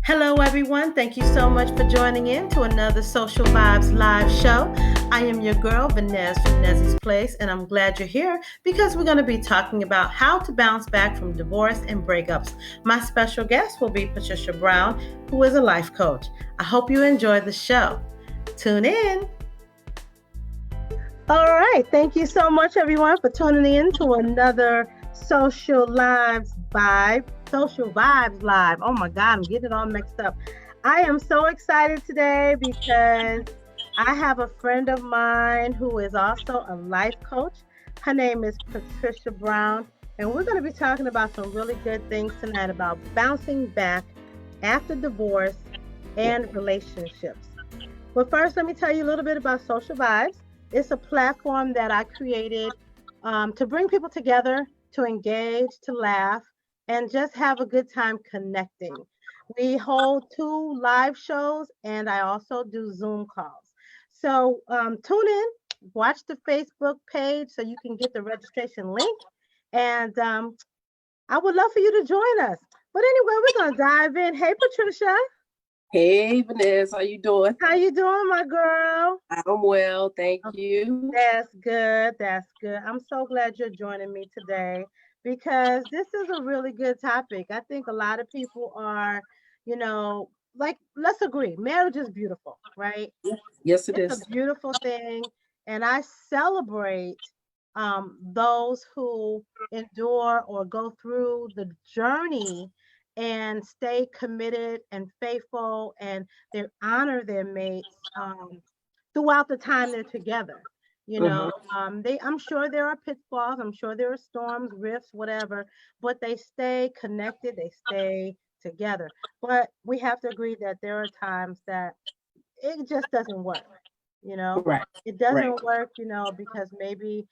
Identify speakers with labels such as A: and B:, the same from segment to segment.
A: Hello, everyone. Thank you so much for joining in to another Social Vibes live show. I am your girl, Vanez from Nezzy's Place, and I'm glad you're here because we're going to be talking about how to bounce back from divorce and breakups. My special guest will be Patricia Brown, who is a life coach. I hope you enjoy the show. Tune in. All right. Thank you so much, everyone, for tuning in to another Social Vibes Live. Oh my God, I'm getting it all mixed up. I am so excited today because I have a friend of mine who is also a life coach. Her name is Patricia Brown, and we're going to be talking about some really good things tonight about bouncing back after divorce and relationships. But first, let me tell you a little bit about Social Vibes. It's a platform that I created to bring people together, to engage, to laugh, and just have a good time connecting. We hold two live shows, and I also do Zoom calls. So tune in, watch the Facebook page so you can get the registration link. And I would love for you to join us. But anyway, we're going to dive in. Hey, Patricia.
B: Hey, Vanessa, how you doing?
A: How you doing, my girl?
B: I'm well, thank you.
A: That's good. That's good. I'm so glad you're joining me today because this is a really good topic. I think a lot of people are, like, let's agree, marriage is beautiful, right?
B: Yes, it
A: It's a
B: is.
A: beautiful thing. And I celebrate those who endure or go through the journey and stay committed and faithful and they honor their mates throughout the time they're together.
B: Hmm.
A: I'm sure there are pitfalls, I'm sure there are storms, rifts, whatever, but they stay connected, they stay together. But we have to agree that there are times that it just doesn't work you know
B: Right,
A: it
B: right.
A: doesn't work because maybe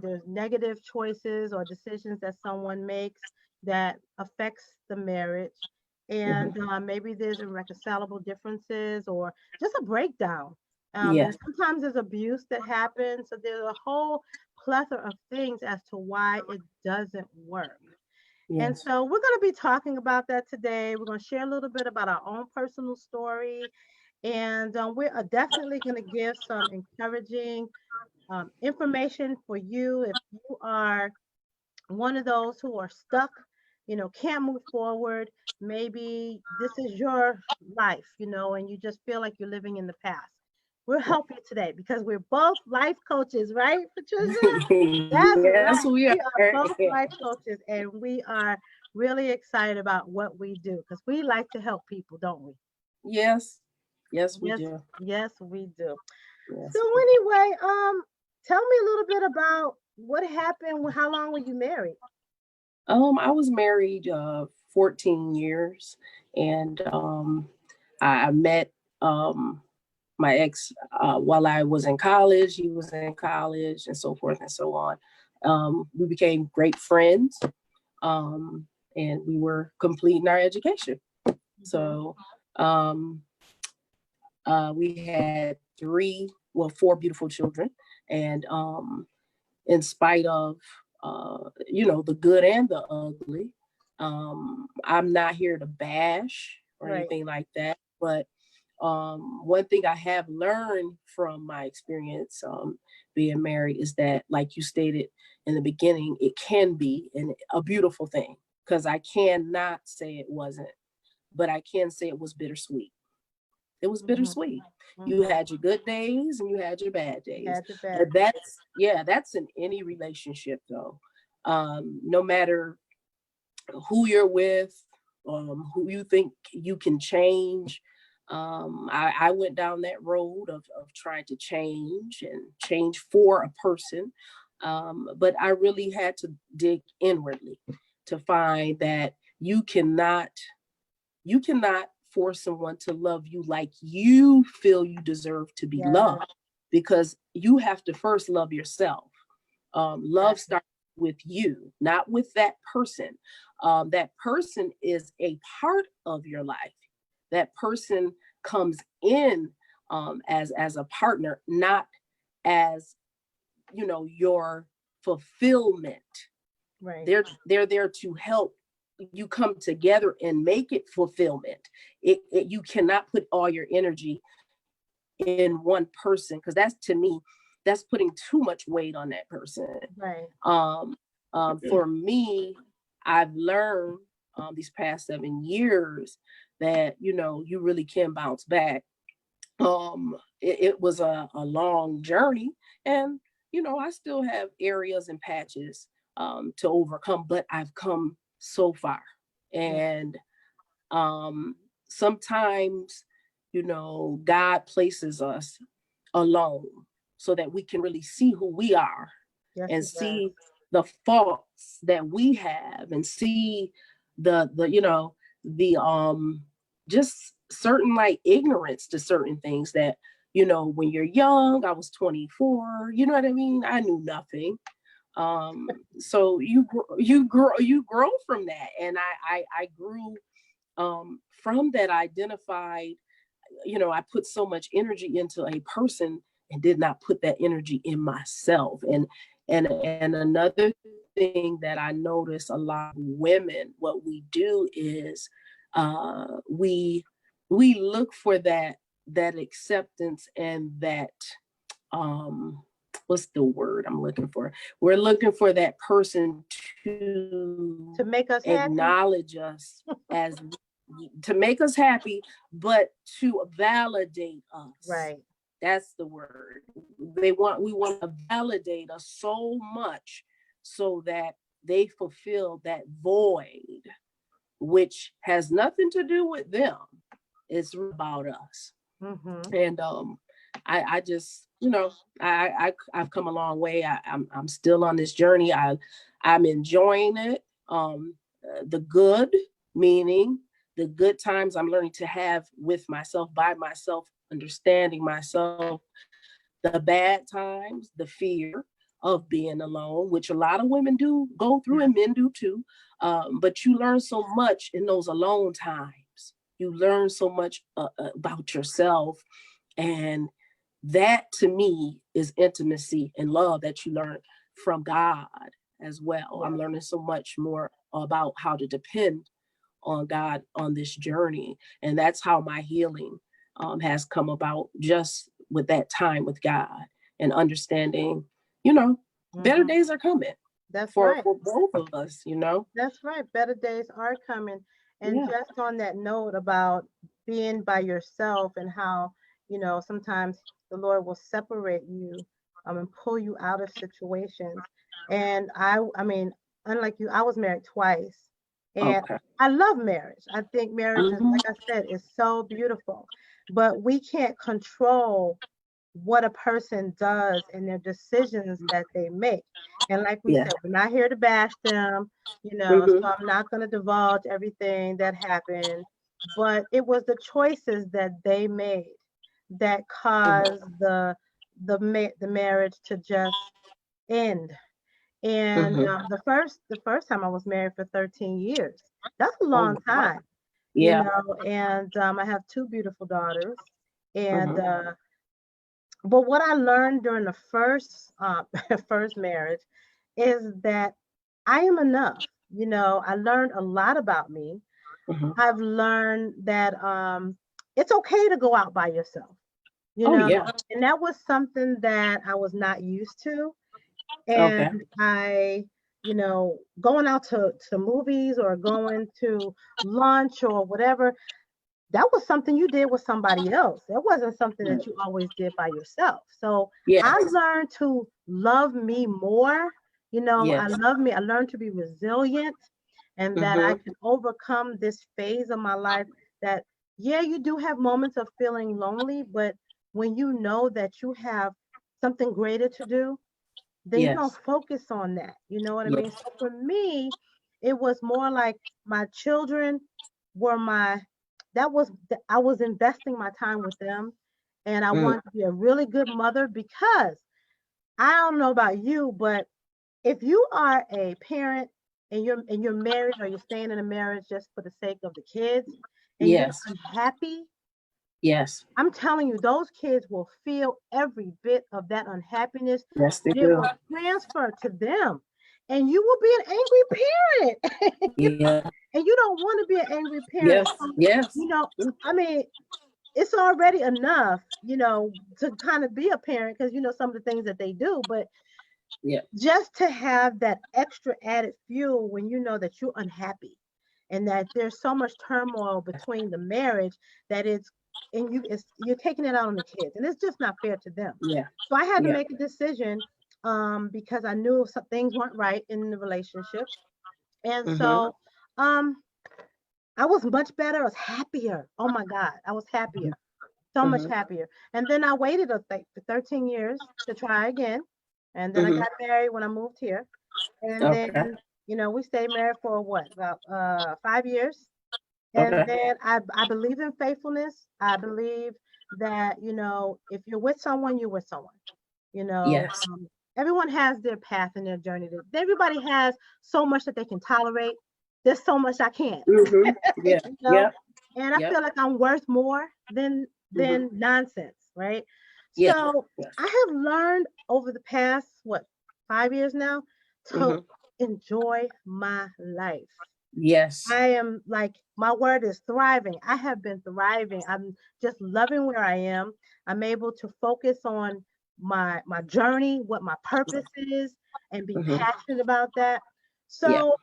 A: there's negative choices or decisions that someone makes that affects the marriage
B: Hmm.
A: and maybe there's irreconcilable differences or just a breakdown
B: Yeah,
A: and sometimes there's abuse that happens, so there's a whole plethora of things as to why it doesn't work. And
B: yes.
A: so we're going to be talking about that today. We're going to share a little bit about our own personal story. And we are definitely going to give some encouraging information for you if you are one of those who are stuck, can't move forward. Maybe this is your life, and you just feel like you're living in the past. We'll help you today because we're both life coaches, right, Patricia? That's
B: Yes,
A: right.
B: we
A: We are
B: are.
A: both life coaches and we are really excited about what we do because we like to help people, don't we?
B: Yes, yes, we
A: Yes,
B: do.
A: yes, we do. So
B: Yes.
A: anyway, tell me a little bit about what happened. How long were you married?
B: I was married 14 years, and I met my ex while I was in college. He was in college, and so forth and so on. We became great friends, um, and we were completing our education.
A: Hmm.
B: So um, we had four beautiful children, and in spite of the good and the ugly, I'm not here to bash or
A: Right.
B: anything like that, but one thing I have learned from my experience being married is that, like you stated in the beginning, it can be a beautiful thing, because I cannot say it wasn't, but I can say it was bittersweet. It was
A: Hmm.
B: bittersweet. You
A: Hmm.
B: had your good days and you had your bad
A: You
B: days.
A: had the bad
B: But
A: days.
B: that's in any relationship though. No matter who you're with, who you think you can change. I went down that road of trying to change and change for a person. But I really had to dig inwardly to find that you cannot force someone to love you like you feel you deserve to be
A: Yes,
B: loved, because you have to first love yourself. Love
A: exactly.
B: starts with you, not with that person. That person is a part of your life. That person comes in as a partner, not as your fulfillment.
A: Right.
B: They're there to help you come together and make it fulfillment. You cannot put all your energy in one person, because that's, to me, that's putting too much weight on that person.
A: Right.
B: For me, I've learned these past 7 years that, you really can bounce back. It was a long journey, and, I still have areas and patches to overcome, but I've come so far. And sometimes, God places us alone so that we can really see who we are. Yes, and see the faults that we have, and see the just certain, like, ignorance to certain things that, when you're young. I was 24, you know what I mean? I knew nothing. So you grow from that. And I grew from that. Identified, I put so much energy into a person and did not put that energy in myself. And another thing that I notice a lot of women, what we do is we look for that acceptance, and that what's the word I'm looking for? We're looking for that person to
A: make us
B: acknowledge
A: happy.
B: us as to make us happy, but to validate us.
A: Right.
B: That's the word. We want to validate us so much so that they fulfill that void, which has nothing to do with them. It's about us. Mm-hmm. And I just, I've come a long way. I'm still on this journey. I'm enjoying it. The good, meaning the good times I'm learning to have with myself, by myself, understanding myself. The bad times, the fear of being alone, which a lot of women do go through, and men do too. But you learn so much in those alone times. You learn so much about yourself. And that, to me, is intimacy and love that you learn from God as well. Yeah. I'm learning so much more about how to depend on God on this journey. And that's how my healing has come about, just with that time with God, and understanding, better days are coming.
A: That's
B: for
A: right.
B: For both of us,
A: That's right. Better days are coming. And just on that note about being by yourself, and how, sometimes the Lord will separate you and pull you out of situations. And I mean, unlike you, I was married twice. And I love marriage. I think marriage, is, like I said, is so beautiful. But we can't control what a person does and their decisions that they make. And like we said, we're not here to bash them, so I'm not going to divulge everything that happened. But it was the choices that they made that caused the marriage to just end. And the first time I was married for 13 years. That's a long time.
B: Yeah.
A: And I have 2 beautiful daughters. And but what I learned during the first first marriage is that I am enough. I learned a lot about me. I've learned that it's okay to go out by yourself. And that was something that I was not used to. And I, going out to movies or going to lunch or whatever, that was something you did with somebody else. That wasn't something that you always did by yourself. So I learned to love me more. I love me. I learned to be resilient, and that I can overcome this phase of my life that, you do have moments of feeling lonely, but when you know that you have something greater to do, then you don't focus on that. You know what I mean? So for me, it was more like my children were I was investing my time with them, and I wanted to be a really good mother, because I don't know about you, but if you are a parent and you're married, or you're staying in a marriage just for the sake of the kids, and you're unhappy, I'm telling you, those kids will feel every bit of that unhappiness.
B: Yes, they
A: and
B: do.
A: It will transfer to them. and you will be an angry parent.
B: Yeah.
A: And you don't want to be an angry parent.
B: Yes.
A: So,
B: Yes.
A: you know, I mean, it's already enough, to kind of be a parent because some of the things that they do, but
B: Yeah.
A: just to have that extra added fuel when you know that you're unhappy and that there's so much turmoil between the marriage that you're taking it out on the kids, and it's just not fair to them.
B: Yeah.
A: So I had to
B: Yeah.
A: make a decision, because I knew some things weren't right in the relationship, and
B: Mm-hmm.
A: so um I was much better. I was happier. Oh my God, I was happier, so much
B: Mm-hmm.
A: happier. And then I waited for 13 years to try again. And then I
B: Mm-hmm.
A: got married when I moved here. And then,
B: Okay.
A: we stayed married for what, about 5 years. And
B: Okay.
A: then I believe in faithfulness. I believe that, if you're with someone, you're with someone. You know,
B: Yes.
A: um, Everyone has their path and their journey. Everybody has so much that they can tolerate. There's so much I can't.
B: Mm-hmm. Yeah.
A: you know
B: Yep.
A: and I
B: Yep.
A: feel like I'm worth more than
B: Mm-hmm.
A: nonsense, right?
B: Yes.
A: So
B: Yes.
A: I have learned over the past, what, 5 years now, to
B: Mm-hmm.
A: enjoy my life.
B: Yes.
A: I am, like, my word is thriving. I have been thriving. I'm just loving where I am. I'm able to focus on my journey, what my purpose is, and be
B: Mm-hmm.
A: passionate about that.
B: Yeah.
A: So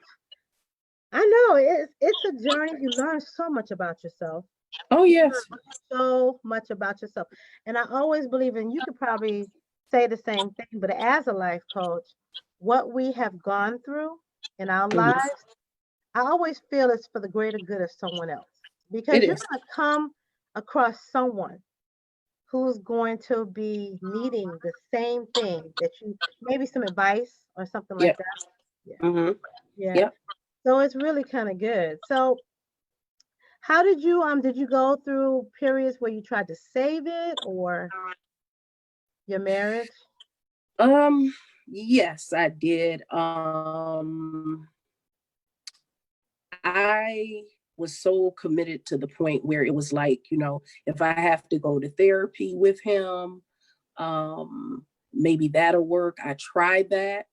A: I know it's a journey. You learn so much about yourself.
B: Oh,
A: You
B: yes.
A: learn so much about yourself. And I always believe, and you could probably say the same thing, but as a life coach, what we have gone through in our
B: Mm-hmm.
A: lives, I always feel it's for the greater good of someone else.
B: It
A: Because you're
B: is.
A: going to come across someone who's going to be needing the same thing that you, maybe some advice or something like
B: Yep.
A: that. Yeah.
B: Mm-hmm.
A: Yeah.
B: Yep.
A: So it's really kind of good. So how did you go through periods where you tried to save it, or your marriage?
B: Yes, I did. I was so committed to the point where it was like, if I have to go to therapy with him, maybe that'll work. I tried that.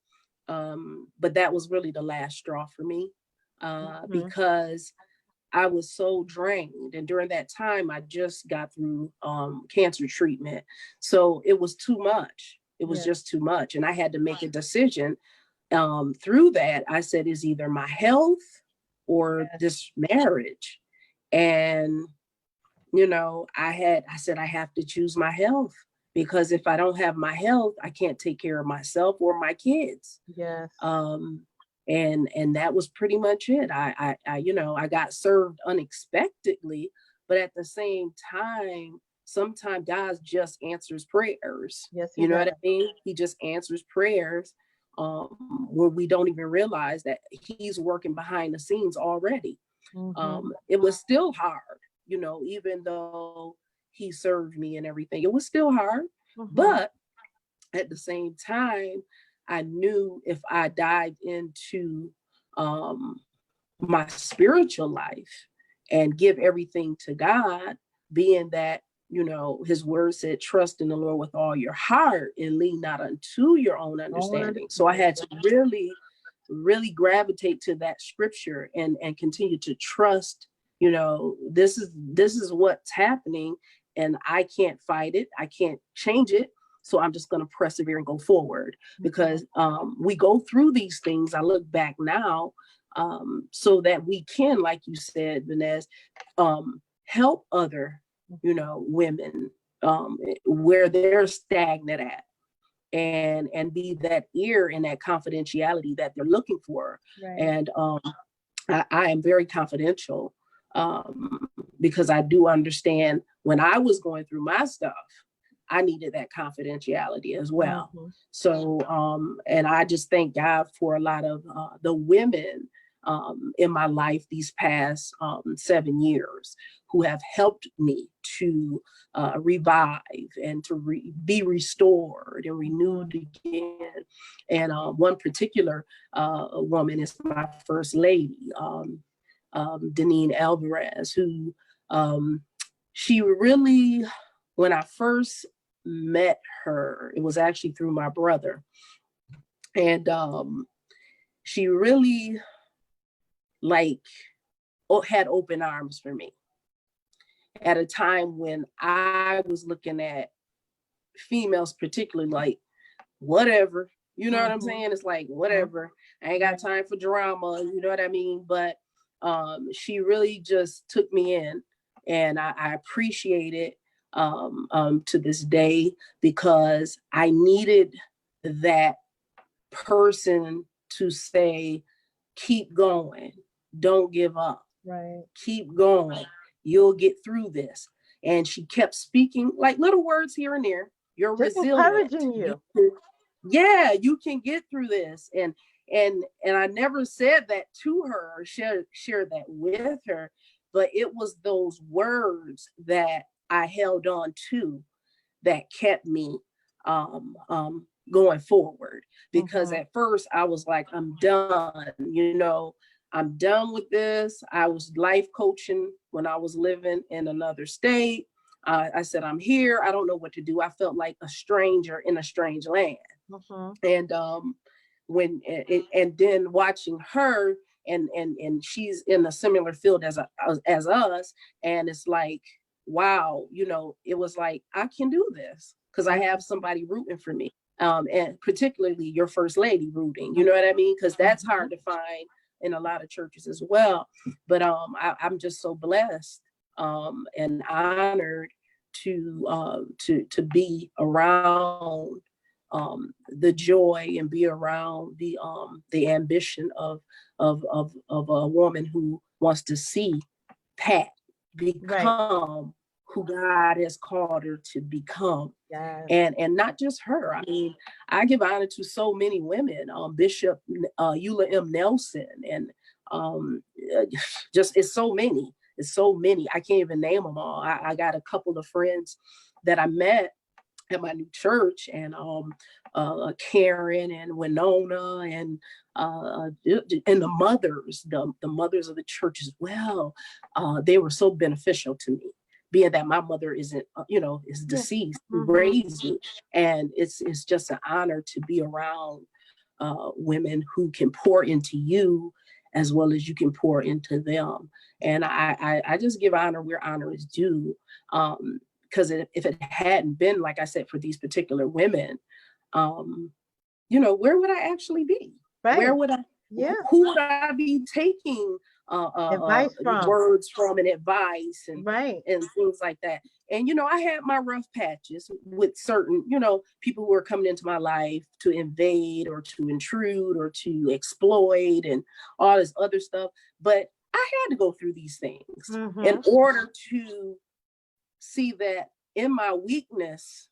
B: But that was really the last straw for me,
A: Hmm.
B: because I was so drained. And during that time, I just got through cancer treatment. So it was too much. It was
A: Yeah.
B: just too much. And I had to make a decision through that. I said, is either my health or
A: Yes.
B: this marriage. And, I said, I have to choose my health, because if I don't have my health, I can't take care of myself or my kids.
A: Yes.
B: Um, and that was pretty much it. I got served unexpectedly, but at the same time, sometimes God just answers prayers.
A: Yes, he
B: You know what I
A: does.
B: mean? He just answers prayers, where we don't even realize that He's working behind the scenes already.
A: Hmm.
B: It was still hard, even though He served me and everything. It was still hard,
A: Hmm.
B: but at the same time, I knew if I dived into um, my spiritual life and give everything to God, being that, His word said, trust in the Lord with all your heart and lean not unto your own
A: Own
B: understanding. So I
A: understanding.
B: had to really, really gravitate to that scripture and continue to trust, this is what's happening, and I can't fight it. I can't change it. So I'm just going to persevere and go forward,
A: Hmm.
B: because we go through these things. I look back now, so that we can, like you said, Vanessa, help other, women, where they're stagnant at, and be that ear and that confidentiality that they're looking for.
A: Right.
B: And I am very confidential, because I do understand when I was going through my stuff, I needed that confidentiality as well.
A: Hmm.
B: So, and I just thank God for a lot of the women in my life these past 7 years, who have helped me to revive and to be restored and
A: Hmm.
B: renewed again. And one particular woman is my first lady, Deneen Alvarez, who she really, when I first met her, it was actually through my brother. And she really like had open arms for me at a time when I was looking at females particularly like, whatever, you know what I'm saying? It's like, whatever, I ain't got time for drama, you know what I mean? But she really just took me in, and I appreciate it to this day, because I needed that person to say, keep going, don't give up,
A: Right.
B: keep going, you'll get through this. And she kept speaking like little words here and there. You're
A: Just
B: resilient.
A: encouraging you.
B: Yeah, you can get through this. And I never said that to her or share that with her, but it was those words that I held on to that kept me going forward. Because at first I was like, I'm done, I'm done with this. I was life coaching when I was living in another state. I said, I'm here, I don't know what to do. I felt like a stranger in a strange land. And and then watching her, and she's in a similar field as us, and it's like, wow, it was like, I can do this because I have somebody rooting for me, and particularly your first lady rooting, you know what I mean? Because that's hard to find in a lot of churches as well. But I'm just so blessed and honored to be around the joy and be around the ambition of a woman who wants to see Pat become who God has called her to become.
A: Yes.
B: And not just her. I mean, I give honor to so many women, Bishop Eula M. Nelson, and just it's so many. It's so many. I can't even name them all. I got a couple of friends that I met at my new church, and Karen and Winona and the mothers of the church as well. They were so beneficial to me, being that my mother isn't, is deceased, who raised me. And it's just an honor to be around women who can pour into you as well as you can pour into them. And I just give honor where honor is due. Because if it hadn't been, like I said, for these particular women, where would I actually be?
A: Right.
B: Where would I?
A: Yeah.
B: Who would I be taking
A: advice from?
B: Words from and advice and things like that? And I had my rough patches with certain, people who were coming into my life to invade or to intrude or to exploit and all this other stuff. But I had to go through these things in order to see that in my weakness,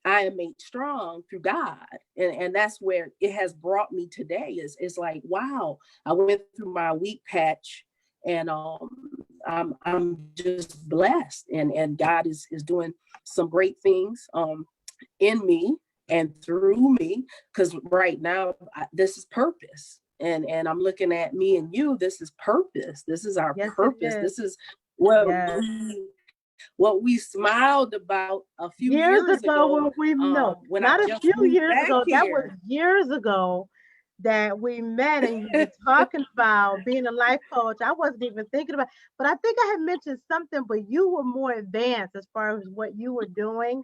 B: I am made strong through God. And that's where it has brought me today. It's like, wow, I went through my weak patch, and I'm just blessed. And God is doing some great things in me and through me, because right now this is purpose. And I'm looking at me and you, this is purpose. This is our purpose. This is what we smiled about a few years ago.
A: When not a few years ago, that was years ago that we met, and you were talking about being a life coach. I wasn't even thinking about, but I think I had mentioned something, but you were more advanced as far as what you were doing.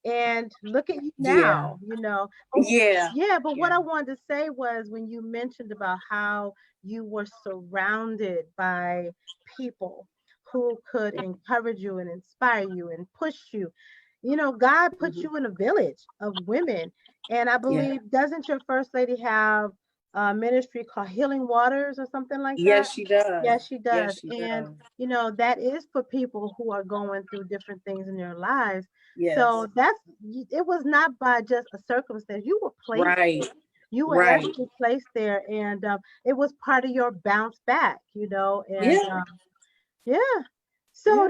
A: And look at you now, But what I wanted to say was, when you mentioned about how you were surrounded by people who could encourage you and inspire you and push you. God put you in a village of women. And I believe, doesn't your first lady have a ministry called Healing Waters or something like that?
B: Yes, she does.
A: Yes, she does. And that is for people who are going through different things in their lives. Yes. So it was not by just a circumstance. You were placed there. You were actually placed there, and it was part of your bounce back, and So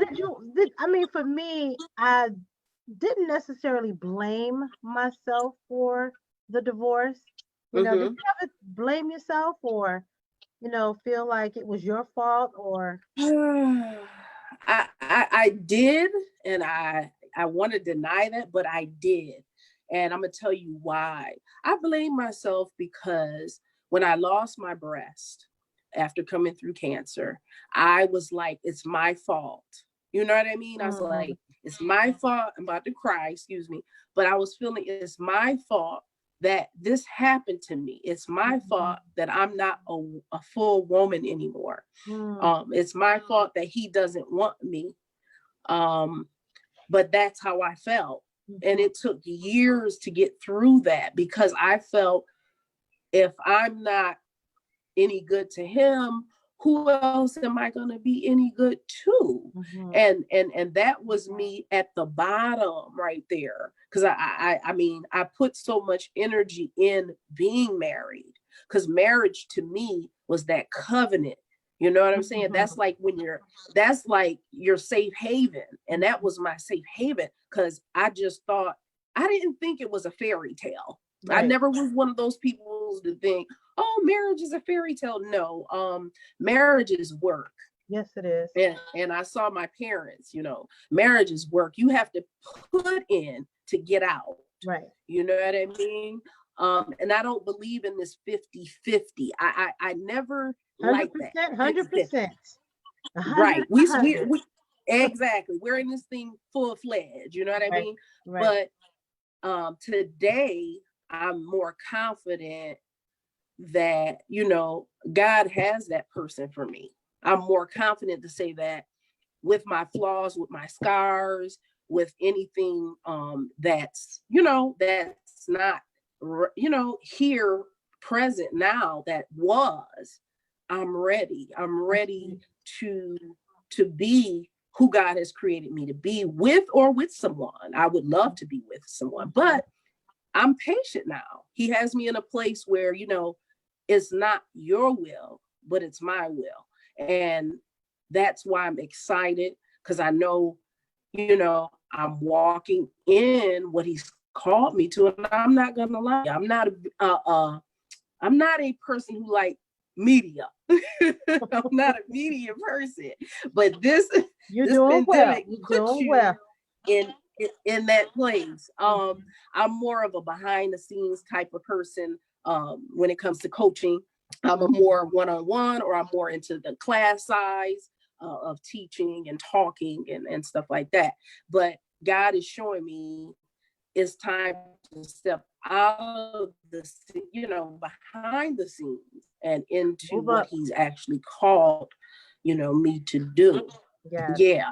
A: for me, I didn't necessarily blame myself for the divorce. Did you ever blame yourself, or, feel like it was your fault, or?
B: I did, and I want to deny that, but I did. And I'm going to tell you why. I blame myself because when I lost my breast after coming through cancer, I was like, it's my fault. You know what I mean? I was like, it's my fault. I'm about to cry, excuse me. But I was feeling it's my fault that this happened to me. It's my fault that I'm not a full woman anymore. It's my fault that he doesn't want me. But that's how I felt. And it took years to get through that, because I felt if I'm not any good to him, who else am I going to be any good to? And that was me at the bottom right there. Because I mean, I put so much energy in being married, because marriage to me was that covenant. You know what I'm saying? That's like that's like your safe haven. And that was my safe haven, because I just thought, I didn't think it was a fairy tale. Right. I never was one of those people to think, oh, marriage is a fairy tale. No, marriage is work.
A: Yes, it is.
B: And I saw my parents, marriage is work. You have to put in to get out.
A: Right.
B: You know what I mean? And I don't believe in this 50-50. I never like that.
A: 100%.
B: Right. We exactly. We're in this thing full-fledged. You know what I mean? Right. But today I'm more confident that, God has that person for me. I'm more confident to say that with my flaws, with my scars, with anything that's, that's not, here present now, that was, I'm ready. I'm ready to be who God has created me to be, with someone. I would love to be with someone, but I'm patient now. He has me in a place where, it's not your will, but it's my will. And that's why I'm excited, because I know, I'm walking in what he's called me to. And I'm not going to lie. I'm not a person who like media. I'm not a media person, but this pandemic puts you in that place. I'm more of a behind the scenes type of person. When it comes to coaching, I'm a more one-on-one, or I'm more into the class size of teaching and talking and stuff like that. But God is showing me it's time to step out of the, behind the scenes and into what he's actually called, me to do. Yeah.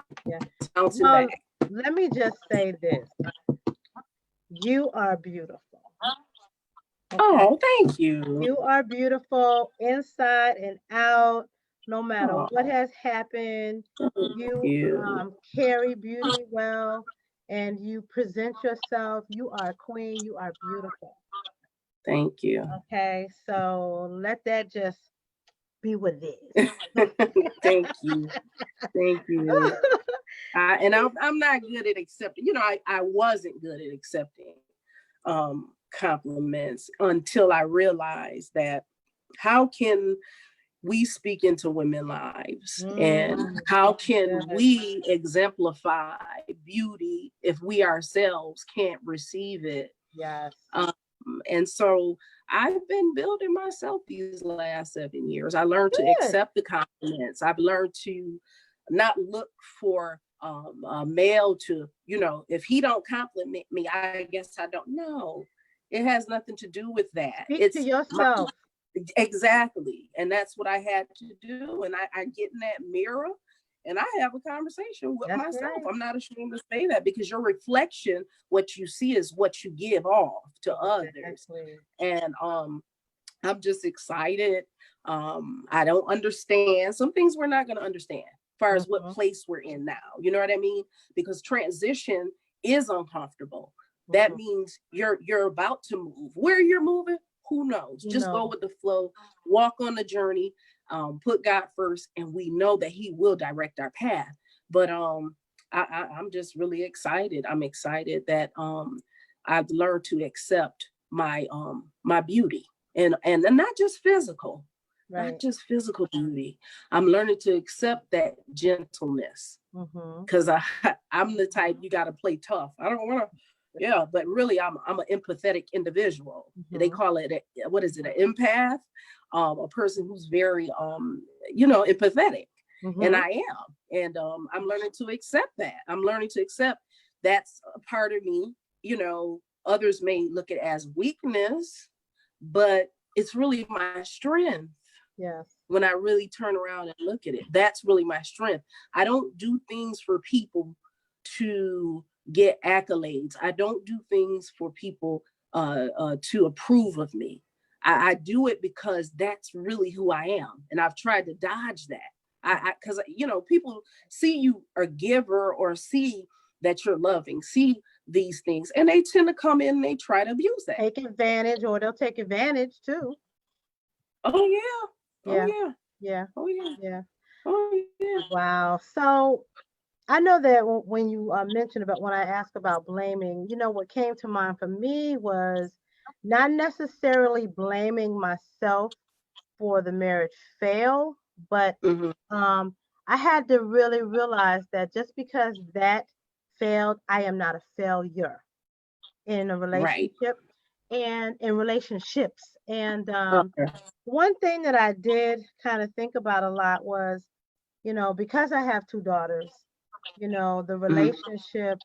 A: Well, let me just say this. You are beautiful.
B: Okay. Oh, thank you.
A: You are beautiful inside and out, no matter what has happened. You carry beauty well, and you present yourself. You are a queen. You are beautiful.
B: Thank you.
A: Okay, so let that just be what it is.
B: Thank you. Thank you. I'm not good at accepting, I wasn't good at accepting compliments until I realized that how can we speak into women's lives, and how can we exemplify beauty if we ourselves can't receive it?
A: Yes.
B: And so I've been building myself these last 7 years. I learned to accept the compliments. I've learned to not look for a male to, if he don't compliment me, I guess I don't know. It has nothing to do with that.
A: Speak to yourself.
B: Exactly. And that's what I had to do. And I get in that mirror and I have a conversation with myself. Right. I'm not ashamed to say that, because your reflection, what you see is what you give off to others. And I'm just excited. I don't understand. Some things we're not going to understand as far as what place we're in now. You know what I mean? Because transition is uncomfortable. That means you're about to move. Where you're moving, who knows? Just go with the flow, walk on the journey, put God first, and we know that he will direct our path. But I'm just really excited. I'm excited that I've learned to accept my my beauty, and not just physical, not just physical beauty. I'm learning to accept that gentleness, because I'm the type, you got to play tough. I don't want to Yeah, but really, I'm an empathetic individual. They
A: Mm-hmm.
B: call it what is it, an empath, a person who's very empathetic, and
A: Mm-hmm.
B: I am, and I'm learning to accept that. I'm learning to accept that's a part of me. Others may look at it as weakness, but it's really my strength.
A: Yes.
B: When I really turn around and look at it, that's really my strength. I don't do things for people to get accolades. I don't do things for people to approve of me. I do it because that's really who I am, and I've tried to dodge that. Because people see you a giver or see that you're loving, see these things, and they tend to come in and they try to abuse that.
A: Take advantage, or they'll take advantage too.
B: Oh yeah, oh
A: Yeah.
B: yeah,
A: Yeah.
B: oh yeah,
A: Yeah.
B: oh yeah.
A: Wow. So I know that when you mentioned about when I asked about blaming, what came to mind for me was not necessarily blaming myself for the marriage fail, but
B: Mm-hmm.
A: um, I had to really realize that just because that failed, I am not a failure in a
B: Right.
A: relationship and in relationships. And
B: Okay.
A: one thing that I did kind of think about a lot was, because I have two daughters, the
B: Mm-hmm.
A: relationship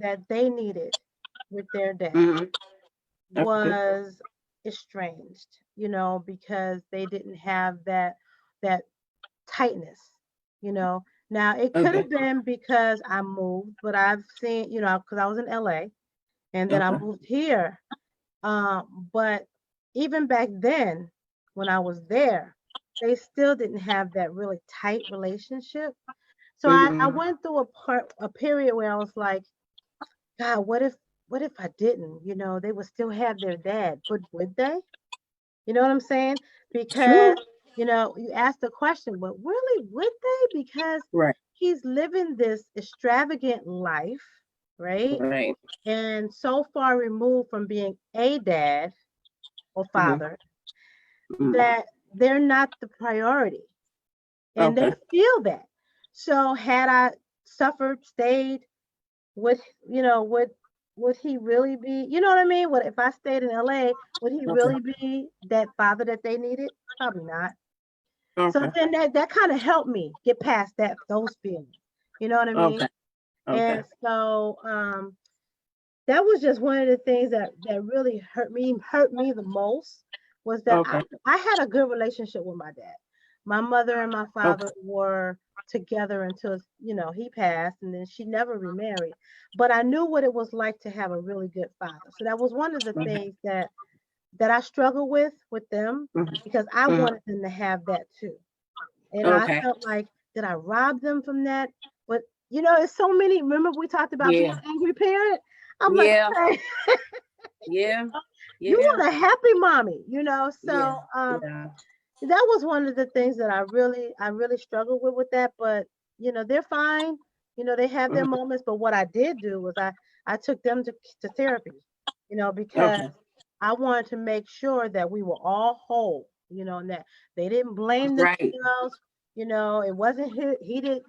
A: that they needed with their dad
B: Mm-hmm. Okay.
A: was estranged, because they didn't have that tightness, you know. Now it could
B: Okay.
A: have been because I moved, but I've seen, because I was in LA and then I
B: Okay.
A: moved here. But even back then, when I was there, they still didn't have that really tight relationship. So I
B: Mm-hmm.
A: went through a period where I was like, God, what if I didn't? They would still have their dad, but would they? You know what I'm saying? Because,
B: True.
A: you asked the question, but really would they? Because
B: Right.
A: he's living this extravagant life, right?
B: Right.
A: And so far removed from being a dad or
B: Mm-hmm.
A: father
B: Mm-hmm.
A: that they're not the priority. And they
B: Okay.
A: feel that. So had I suffered, stayed, would would he really be, you know what I mean? What if I stayed in LA, would he
B: Okay.
A: really be that father that they needed? Probably not. So
B: Okay.
A: then that kind of helped me get past those feelings. You know what I mean?
B: Okay. Okay.
A: And so that was just one of the things that really hurt me the most was that I,
B: Okay.
A: I had a good relationship with my dad. My mother and my
B: Okay.
A: father were together until he passed, and then she never remarried. But I knew what it was like to have a really good father. So that was one of the
B: Okay.
A: things that I struggled with them,
B: Mm-hmm.
A: because I
B: Mm-hmm.
A: wanted them to have that too. And I
B: Okay.
A: felt like, did I rob them from that? But it's so many. Remember we talked about being
B: Yeah.
A: an angry parent? I'm like,
B: Yeah.
A: okay,
B: Yeah.
A: you
B: Yeah.
A: want a happy mommy.
B: Yeah.
A: So
B: Yeah.
A: that was one of the things that I really struggled with that. But they're fine. They have their
B: Mm-hmm.
A: moments. But what I did do was I took them to therapy. Because
B: Okay.
A: I wanted to make sure that we were all whole. And that they didn't blame
B: Right.
A: themselves. It wasn't he did.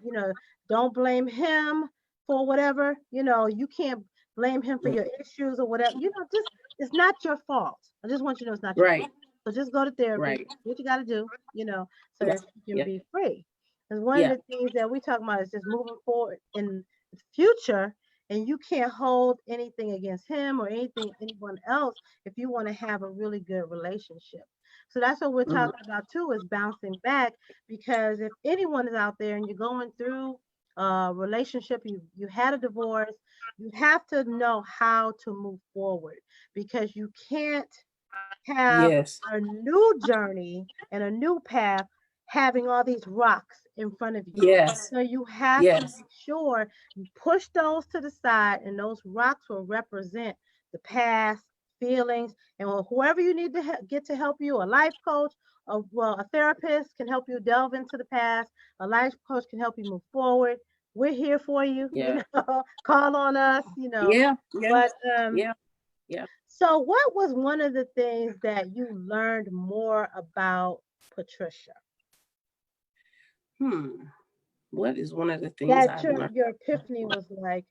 A: Don't blame him for whatever. You can't blame him for your issues or whatever. Just it's not your fault. I just want you to know it's not your fault.
B: Right.
A: So just go to therapy,
B: Right.
A: do what you got to do, so
B: Yeah.
A: that you can
B: Yeah.
A: be free. Because one of
B: Yeah.
A: the things that we talk about is just moving forward in the future, and you can't hold anything against him or anyone else if you want to have a really good relationship. So that's what we're
B: Mm-hmm.
A: talking about too, is bouncing back. Because if anyone is out there and you're going through a relationship, you had a divorce, you have to know how to move forward, because you can't have
B: Yes.
A: a new journey and a new path having all these rocks in front of you.
B: Yes.
A: So you have to
B: Yes.
A: make sure you push those to the side, and those rocks will represent the past feelings. And whoever you need to get to help you, a life coach, a therapist can help you delve into the past, a life coach can help you move forward. We're here for you,
B: Yeah.
A: call on us.
B: Yeah. Yeah.
A: But
B: Yeah. Yeah.
A: so, what was one of the things that you learned more about Patricia?
B: Hmm. What is one of the things
A: That
B: I've
A: your
B: learned?
A: your epiphany was like,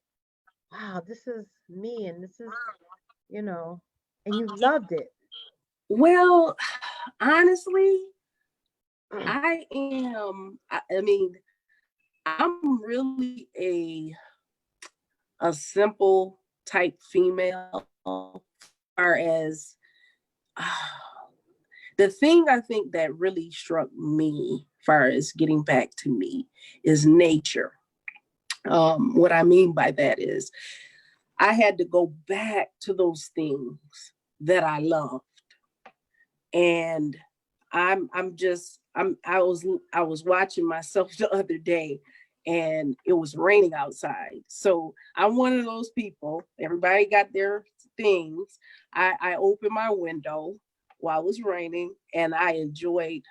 A: wow, this is me and this is, you know, and you loved it.
B: Well, honestly, I mean, I'm really a simple type female, far as the thing I think that really struck me, far as getting back to me, is nature. What I mean by that is I had to go back to those things that I love. And I was watching myself the other day, and it was raining outside. So I'm one of those people, everybody got their things. I opened my window while it was raining, and I enjoyed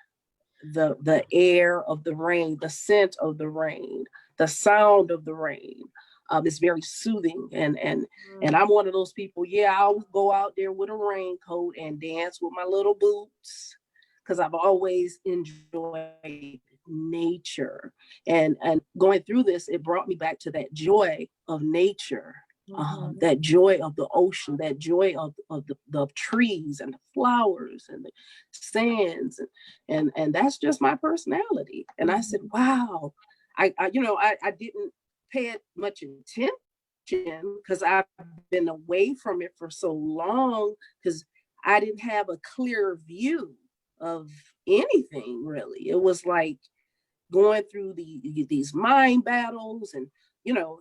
B: the air of the rain, the scent of the rain, the sound of the rain. It's very soothing, and I'm one of those people. Yeah, I'll go out there with a raincoat and dance with my little boots, because I've always enjoyed nature. And going through this, it brought me back to that joy of nature, that joy of the ocean, that joy of the trees and the flowers and the sands, and that's just my personality. And I said, wow, I didn't pay it much attention because I've been away from it for so long, because I didn't have a clear view of anything really. It was like going through these mind battles, and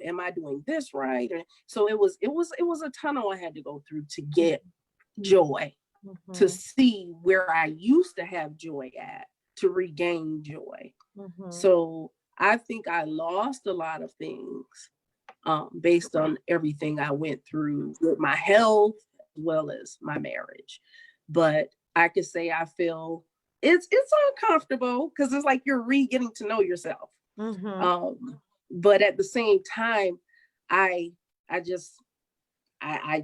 B: am I doing this right? And so it was a tunnel I had to go through to get joy, to see where I used to have joy at, to regain joy. So I think I lost a lot of things, based on everything I went through with my health as well as my marriage. But I could say I feel it's uncomfortable, because it's like you're getting to know yourself. But at the same time, I I just I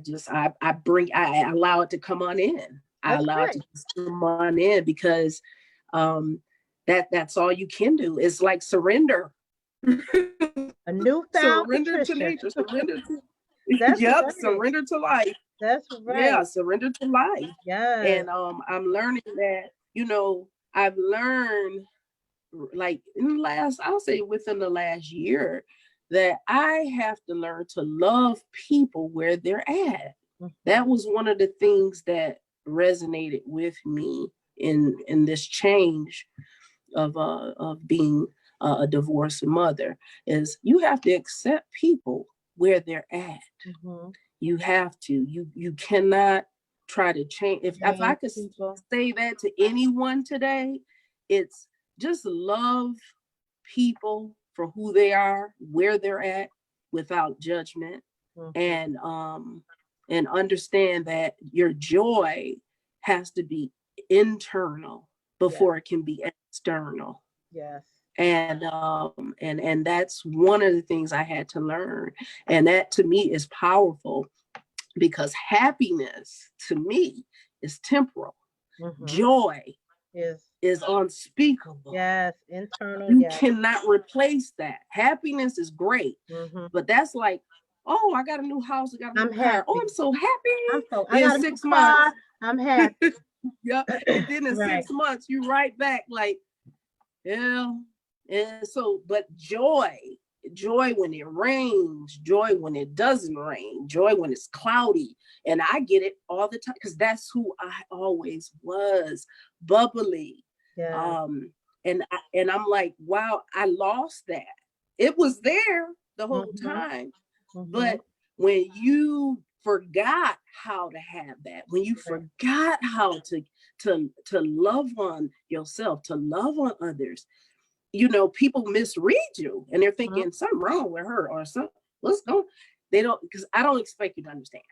B: allow it to come on in. I
A: That's
B: allow it
A: right.
B: to come on in, because um that's all you can do. It's like surrender.
A: A newfound
B: Surrender to
A: Patricia.
B: nature, surrender to
A: That's
B: yep,
A: right.
B: surrender to life.
A: That's
B: Yeah,
A: right.
B: surrender to life.
A: Yes.
B: And I'm learning that, I've learned, like, in the last, I'll say within the last year, that I have to learn to love people where they're at. That was one of the things that resonated with me in this change of being a divorced mother, is you have to accept people where they're at. You have to. You cannot try to change. If I
A: Change
B: could
A: people.
B: say that to anyone today, it's just love people for who they are, where they're at, without judgment, and understand that your joy has to be internal
A: Yes.
B: before it can be external.
A: Yes.
B: And that's one of the things I had to learn, and that to me is powerful, because happiness to me is temporal. Joy
A: Is
B: is unspeakable.
A: yes. Internal.
B: You
A: Yes.
B: cannot replace that. Happiness is great,
A: Mm-hmm.
B: but that's like, oh, I got a new house, I got a
A: I'm
B: new car. Oh,
A: happy.
B: I'm so happy.
A: I
B: Then
A: got a new
B: 6 months,
A: car. I'm happy.
B: yep. And then in
A: Right.
B: 6 months, you right back like, yeah. And so, but joy when it rains, joy when it doesn't rain, joy when it's cloudy. And I get it all the time, because that's who I always was, bubbly.
A: Yes.
B: And I'm like, wow, I lost that. It was there the whole
A: Mm-hmm.
B: time,
A: Mm-hmm.
B: but when you forgot how to have that, when you
A: Right.
B: forgot how to love on yourself, to love on others, people misread you, and they're
A: Mm-hmm.
B: thinking something wrong with her, or something. What's going? They don't, because I don't expect you to understand.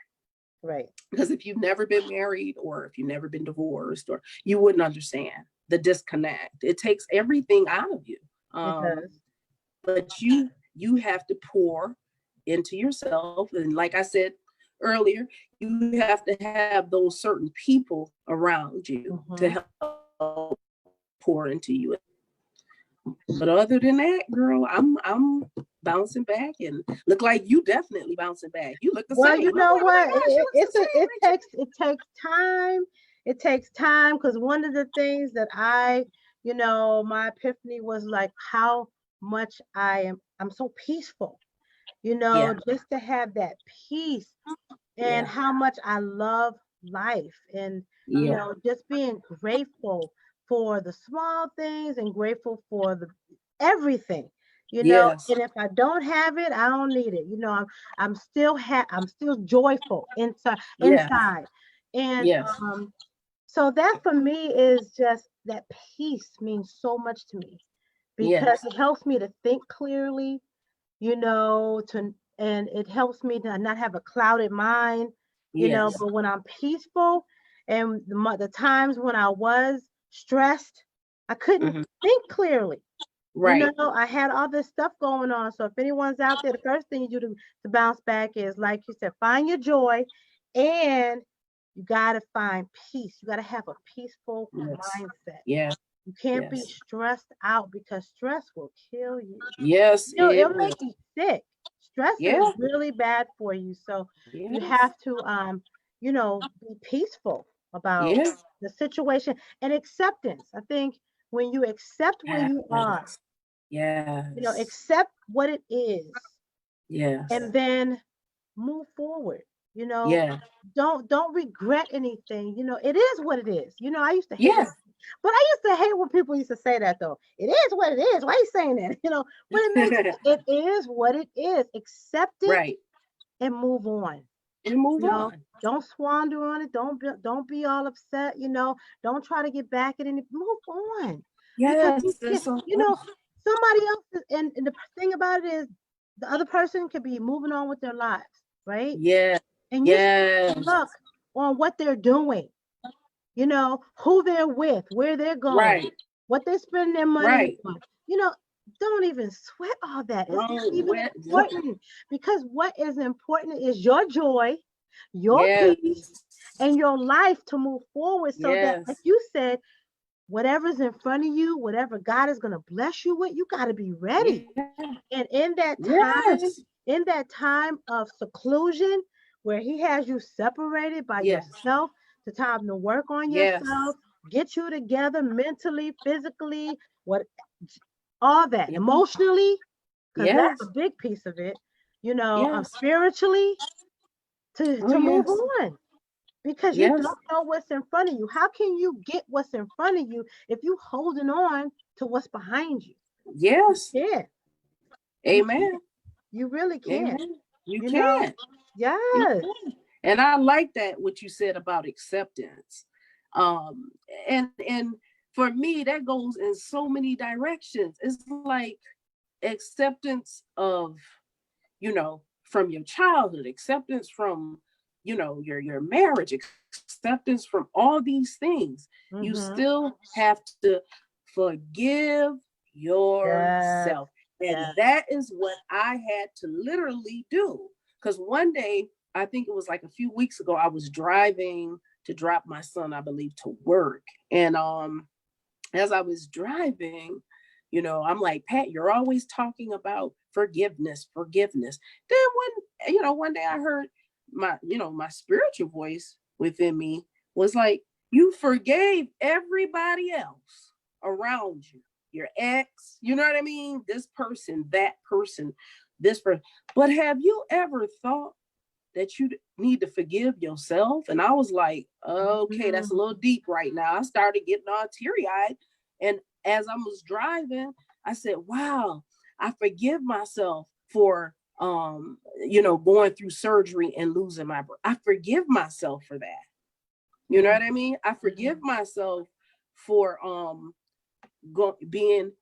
A: Right.
B: Because if you've never been married, or if you've never been divorced, or you wouldn't understand the disconnect. It takes everything out of you.
A: It
B: Um,
A: does.
B: but you have to pour into yourself, and like I said earlier, you have to have those certain people around you to
A: Mm-hmm.
B: help pour into you. But other than that, girl, I'm bouncing back, and look like you definitely bouncing back. You look the
A: Well,
B: same.
A: you
B: I'm like,
A: know
B: oh my
A: what?
B: gosh, she looks the same,
A: It takes time. It takes time because one of the things that my epiphany was like how much I'm so peaceful,
B: Yeah,
A: just to have that peace and
B: yeah,
A: how much I love life and
B: yeah,
A: just being grateful for the small things and grateful for the everything.
B: yes,
A: And if I don't have it, I don't need it. I'm still joyful
B: yeah,
A: inside. And
B: yes,
A: so that for me is just that peace means so much to me because
B: yes,
A: it helps me to think clearly, and it helps me to not have a clouded mind,
B: yes.
A: but when I'm peaceful and the times when I was stressed, I couldn't
B: Hmm.
A: think clearly.
B: Right.
A: I had all this stuff going on. So if anyone's out there, the first thing you do to bounce back is, like you said, find your joy, and you got to find peace. You got to have a peaceful
B: Yes.
A: mindset.
B: Yes.
A: You can't be
B: Yes.
A: stressed out because stress will kill you.
B: Yes, it
A: It'll
B: will.
A: make you sick. Stress is
B: Yeah.
A: really bad for you. So you
B: Yes.
A: have to be peaceful about
B: Yeah.
A: the situation and acceptance. I think when you accept where you are,
B: Yes. Yes.
A: accept what it is
B: Yes.
A: and then move forward. You know,
B: Yeah.
A: don't regret anything. It is what it is. I used to hate
B: Yeah.
A: when but I used to hate when people used to say that though. It is what it is. Why are you saying that? But it is what it is. Accept it
B: Right.
A: and move on.
B: And move
A: You know,
B: on.
A: don't squander on it. Don't be all upset. Don't try to get back at any. Move on, because
B: Yes,
A: you
B: that's
A: can.
B: so
A: Somebody else. And the thing about it is, the other person could be moving on with their lives, right?
B: yeah.
A: And you still
B: Yes.
A: look on what they're doing. Who they're with, where they're going,
B: Right.
A: what they spend their money
B: Right.
A: on. You know, don't even sweat all that. It's not
B: Don't
A: even
B: wet.
A: important because what is important is your joy, your peace,
B: Yes.
A: and your life to move forward so that, like
B: Yes.
A: you said, whatever's in front of you, whatever God is going to bless you with, you got to be ready.
B: Yeah.
A: And
B: Yes.
A: in that time of seclusion where he has you separated by
B: Yes.
A: yourself, the time to work on
B: Yes.
A: yourself, get you together mentally, physically, what all that,
B: Yes.
A: emotionally, because that's a
B: Yes.
A: big piece of it,
B: Yes.
A: spiritually,
B: Oh
A: to move
B: yes.
A: on because you
B: Yes.
A: don't know what's in front of you. How can you get what's in front of you if you holding on to what's behind you? You
B: Yes.
A: can't. You
B: Amen.
A: can't. You really can't.
B: Amen. You
A: You know?
B: can. You
A: Yes.
B: can. And I like that what you said about acceptance. Um, and for me, that goes in so many directions. It's like acceptance of, from your childhood, acceptance from, your marriage, acceptance from all these things. You
A: Mm-hmm.
B: still have to forgive
A: Yes.
B: yourself. And
A: Yes.
B: that is what I had to literally do. Because one day, I think it was like a few weeks ago, I was driving to drop my son, I believe, to work. And as I was driving, I'm like, Pat, you're always talking about forgiveness, forgiveness. Then one day I heard my spiritual voice within me was like, you forgave everybody else around you, your ex, you know what I mean? This person, that person, this person. But have you ever thought that you need to forgive yourself? And I was like, okay, that's a
A: Mm-hmm.
B: little deep right now. I started getting all teary eyed. And as I was driving, I said, wow, I forgive myself for, going through surgery and losing my breath. I forgive myself for that. You know what I mean? I forgive myself for, being,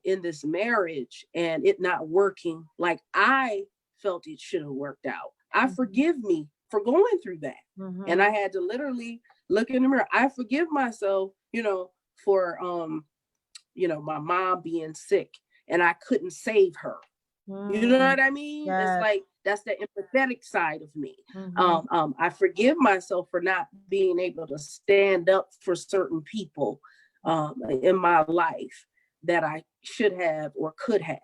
B: in this marriage and it not working like I felt it should have worked out. I
A: Mm-hmm.
B: forgive me for going through that. And
A: Mm-hmm.
B: I had to literally look in the mirror. I forgive myself, for my mom being sick and I couldn't save her. You know
A: Mm.
B: what I mean? It's
A: Yes.
B: like that's the empathetic side of me.
A: Mm-hmm.
B: I forgive myself for not being able to stand up for certain people in my life that I should have or could have.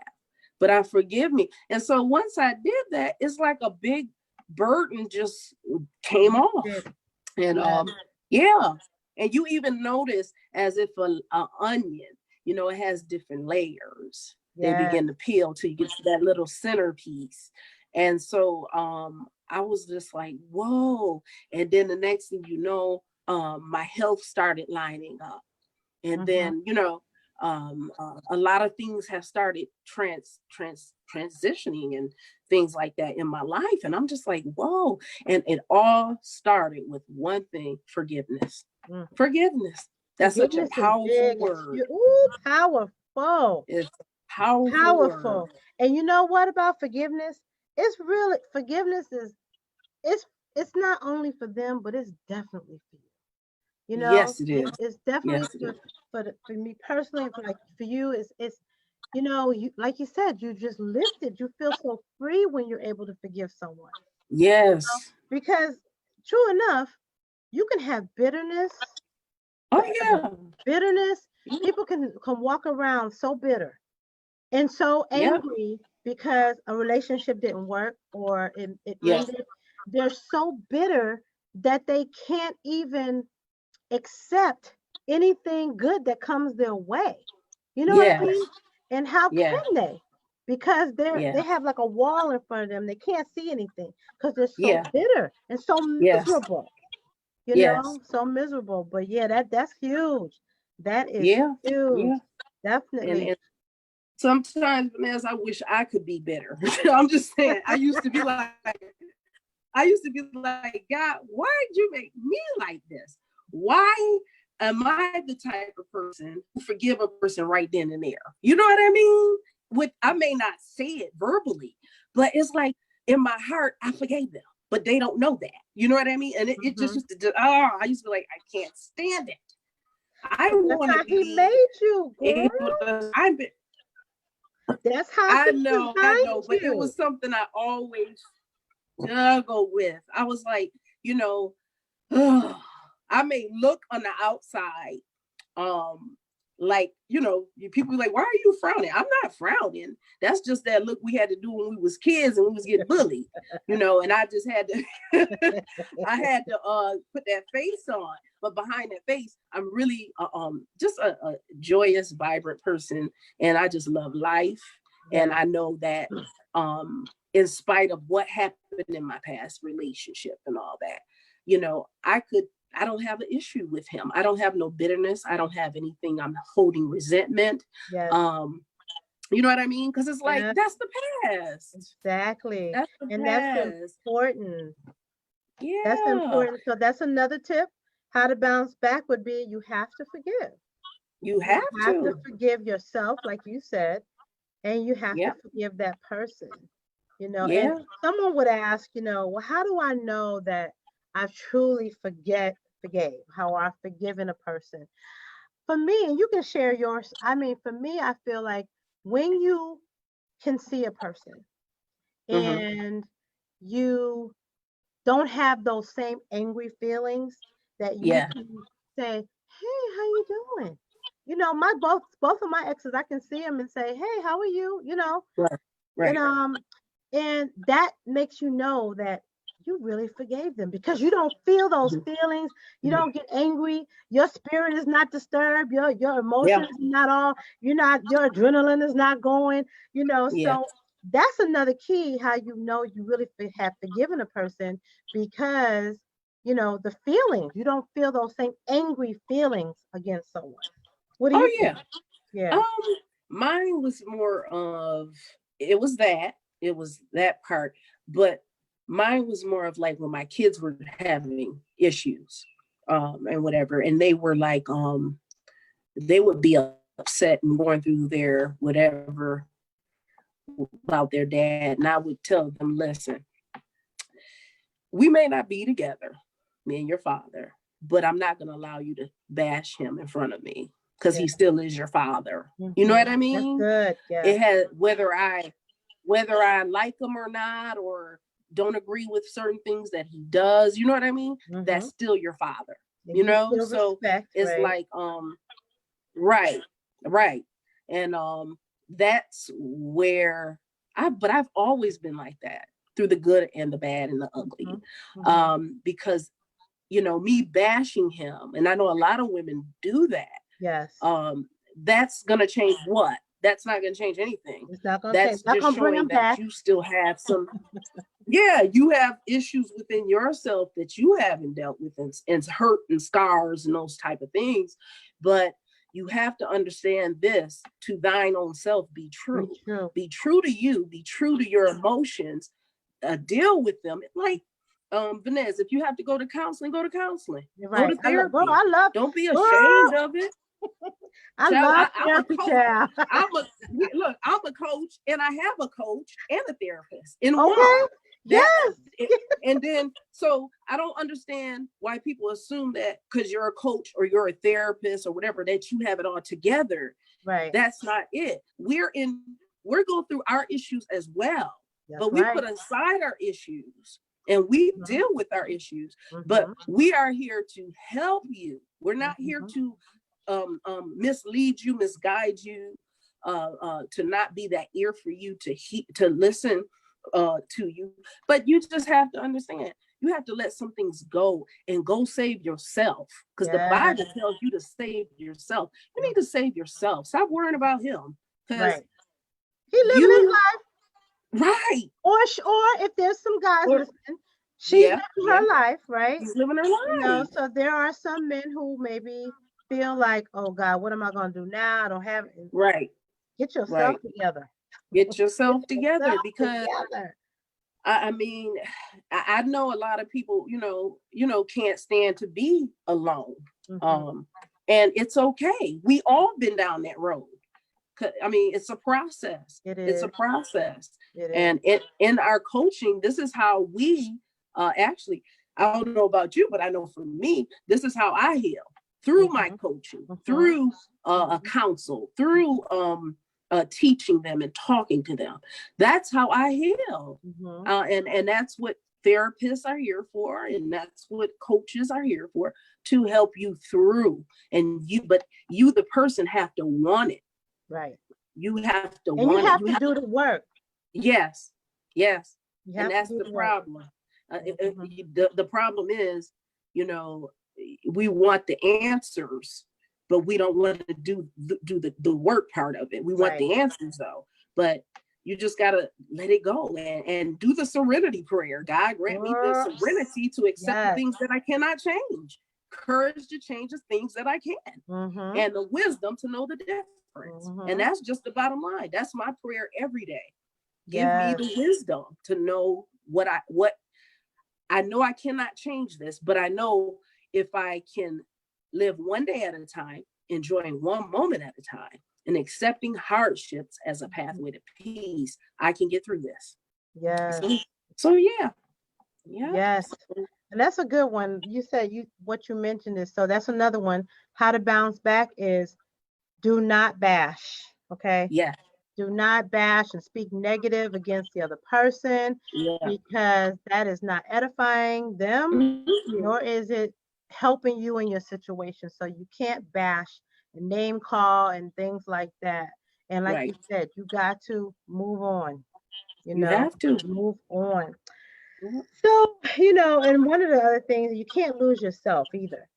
B: but I forgive me. And so once I did that, it's like a big burden just came off. And yeah. And you even notice as if a onion, you know, it has different layers. They begin to peel till you get to that little centerpiece. And so I was just like, whoa. And then the next thing you know, my health started lining up. And then, you know, a lot of things have started transitioning and things like that in my life. And I'm just like, whoa. And it all started with one thing: forgiveness. Forgiveness. That's
A: Forgiveness
B: such a powerful word.
A: Ooh, powerful.
B: It's powerful word.
A: And you know what about forgiveness? It's really, forgiveness is, it's not only for them, but it's definitely for you. You know,
B: Yes, it is.
A: it's definitely
B: Yes,
A: for me personally, for you, it's you know, you, like you said, you just lifted. You feel so free when you're able to forgive someone.
B: yes.
A: Because true enough, you can have bitterness
B: Oh
A: forever.
B: yeah.
A: Bitterness, people can walk around so bitter and so
B: Yeah.
A: angry because a relationship didn't work or it
B: Yes.
A: ended. They're so bitter that they can't even accept anything good that comes their way. You know what I
B: Yes.
A: mean? And how
B: Yeah.
A: can they? Because they
B: Yeah.
A: have like a wall in front of them. They can't see anything because they're so
B: Yeah.
A: bitter and so
B: Yes.
A: miserable. You
B: Yes.
A: know, so miserable. But yeah, that's huge. That is
B: Yeah.
A: huge.
B: Yeah.
A: Definitely.
B: And sometimes, Vanessa, I wish I could be better. I'm just saying, I used to be like, God, why did you make me like this? Why am I the type of person who forgive a person right then and there? You know what I mean? I may not say it verbally, but it's like in my heart, I forgave them, but they don't know that. You know what I mean? And it just used to, I used to be like, I can't stand it. I
A: But that's
B: want to
A: how he
B: be
A: made you, girl.
B: able to,
A: That's how
B: I
A: he
B: know,
A: designed
B: but it
A: you.
B: was something I always struggle with. I was like, you know, I may look on the outside, like, you know, people be like, why are you frowning? I'm not frowning. That's just that look we had to do when we was kids and we was getting bullied, you know, and I just had to I had to put that face on. But behind that face, I'm really just a joyous, vibrant person. And I just love life. And I know that in spite of what happened in my past relationship and all that, you know, I don't have an issue with him. I don't have no bitterness. I don't have anything I'm holding resentment.
A: Yes.
B: You know what I mean? Because it's like,
A: Yes.
B: that's the past.
A: Exactly.
B: That's the
A: And that's
B: past.
A: important. That's
B: Yeah.
A: important. So that's another tip. How to bounce back would be you have to forgive.
B: You
A: You
B: have
A: have to
B: to.
A: forgive yourself, like you said, and you have to
B: Yeah.
A: forgive that person. You know, and
B: Yeah.
A: someone would ask, you know, well, how do I know that I've truly forgave, how I've forgiven a person? For me, and you can share yours. I mean, for me, I feel like when you can see a person
B: Mm-hmm.
A: and you don't have those same angry feelings that you
B: Yeah.
A: can say, "Hey, how you doing?" You know, my both of my exes, I can see them and say, "Hey, how are you?" You know,
B: Right.
A: and
B: Right.
A: and that makes you know that you really forgave them because you don't feel those
B: Mm-hmm.
A: feelings. You
B: Mm-hmm.
A: don't get angry. Your spirit is not disturbed. Your
B: Yeah.
A: emotions are not all. You're not. Your adrenaline is not going. You know.
B: Yeah.
A: So that's another key. How you know you really have forgiven a person because you know the feelings. You don't feel those same angry feelings against someone. What do you
B: Oh
A: think?
B: yeah.
A: Yeah.
B: Um, mine was more of it was that part, but mine was more of like when my kids were having issues, and whatever, and they were like, they would be upset and going through their whatever about their dad, and I would tell them, listen, we may not be together, me and your father, but I'm not going to allow you to bash him in front of me because
A: Yeah.
B: he still is your father. You know
A: Hmm.
B: what I
A: That's
B: mean?
A: good. Yeah.
B: It has whether I like him or not, or don't agree with certain things that he does, you know what I mean? That's
A: Hmm.
B: still your father,
A: And
B: you
A: you
B: know?
A: feel
B: So
A: respect,
B: it's
A: right?
B: like, right, right. And that's where but I've always been like that, through the good and the bad and the ugly. Because, me bashing him, and I know a lot of women do that.
A: Yes.
B: That's going to change what? That's not going to change anything.
A: It's not going to change.
B: That's just showing that you still have some, you have issues within yourself that you haven't dealt with, and hurt and scars and those type of things. But you have to understand this: to thine own self be true. Be true to you. Be true to your emotions. Deal with them. Like, Vanessa, if you have to go to counseling, go to counseling.
A: Right.
B: Go to therapy.
A: I love.
B: Don't be ashamed of it.
A: Love therapy.
B: Look, I'm a coach, and I have a coach and a therapist in one.
A: Yes.
B: And then, so I don't understand why people assume that because you're a coach or you're a therapist or whatever, that you have it all together.
A: Right.
B: That's not it. We're going through our issues as well. But we put aside our issues and we deal with our issues. But we are here to help you. We're not here to mislead you, misguide you, to not be that ear for you to listen to you. But you just have to understand, you have to let some things go and go save yourself, because the Bible tells you to save yourself. You need to save yourself. Stop worrying about him, because
A: he living his life.
B: Right.
A: Or if there's some guys listening, she's living her life, right?
B: She's living her life.
A: So there are some men who maybe feel like, oh God, what am I going to do now? I don't have it.
B: Right.
A: Get yourself together.
B: Get yourself together, because I mean, I know a lot of people, can't stand to be alone. And it's okay. We all been down that road. I mean, it's a process. It's a process. And in our coaching, this is how we actually, I don't know about you, but I know for me, this is how I heal, through my coaching, through a counsel, through teaching them and talking to them. That's how I heal. And that's what therapists are here for, and that's what coaches are here for, to help you through. But you, the person, have to want it. Right. You have to want it.
A: You have to do the work.
B: Yes. And that's the problem. The problem is, we want the answers, but we don't want to do the work part of it. We want the answers though, but you just got to let it go and do the serenity prayer. God, grant me the serenity to accept the things that I cannot change, courage to change the things that I can, and the wisdom to know the difference. And that's just the bottom line. That's my prayer every day. Give me the wisdom to know what I know. I cannot change this, but I know if I can live one day at a time, enjoying one moment at a time, and accepting hardships as a pathway to peace, I can get through this.
A: Yes.
B: So yeah.
A: Yes. And that's a good one. You said what you mentioned is, so that's another one. How to bounce back is, do not bash. Okay.
B: Yeah.
A: Do not bash and speak negative against the other person, because that is not edifying them, nor is it helping you in your situation. So you can't bash and name call and things like that. And like you said, you got to move on.
B: You have to
A: move on. So, and one of the other things, you can't lose yourself either.